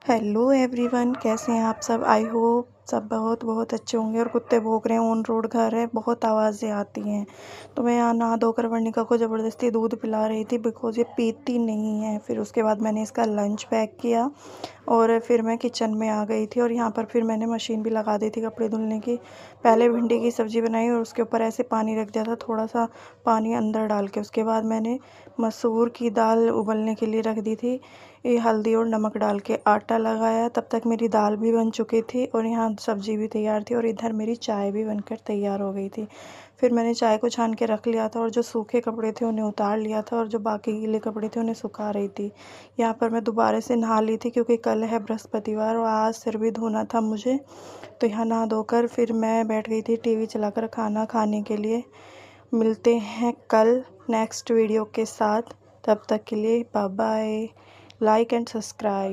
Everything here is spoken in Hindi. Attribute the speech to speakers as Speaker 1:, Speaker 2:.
Speaker 1: हेलो एवरीवन, कैसे हैं आप सब। आई होप सब बहुत बहुत अच्छे होंगे। और कुत्ते भौंक रहे हैं, ऑन रोड घर है, बहुत आवाज़ें आती हैं। तो मैं यहाँ नहा धोकर वर्णिका को ज़बरदस्ती दूध पिला रही थी बिकॉज़ ये पीती नहीं है। फिर उसके बाद मैंने इसका लंच पैक किया और फिर मैं किचन में आ गई थी। और यहाँ पर फिर मैंने मशीन भी लगा दी थी कपड़े धुलने की। पहले भिंडी की सब्ज़ी बनाई और उसके ऊपर ऐसे पानी रख दिया था, थोड़ा सा पानी अंदर डाल के। उसके बाद मैंने मसूर की दाल उबलने के लिए रख दी थी, ये हल्दी और नमक डाल के आटा लगाया। तब तक मेरी दाल भी बन चुकी थी और यहाँ सब्ज़ी भी तैयार थी और इधर मेरी चाय भी बनकर तैयार हो गई थी। फिर मैंने चाय को छान के रख लिया था और जो सूखे कपड़े थे उन्हें उतार लिया था और जो बाकी गीले कपड़े थे उन्हें सुखा रही थी। यहाँ पर मैं दोबारा से नहा ली थी क्योंकि कल है बृहस्पतिवार और आज सिर भी धोना था मुझे। तो यहाँ नहा धोकर फिर मैं बैठ गई थी टीवी चलाकर खाना खाने के लिए। मिलते हैं कल नेक्स्ट वीडियो के साथ, तब तक के लिए bye bye. Like and subscribe.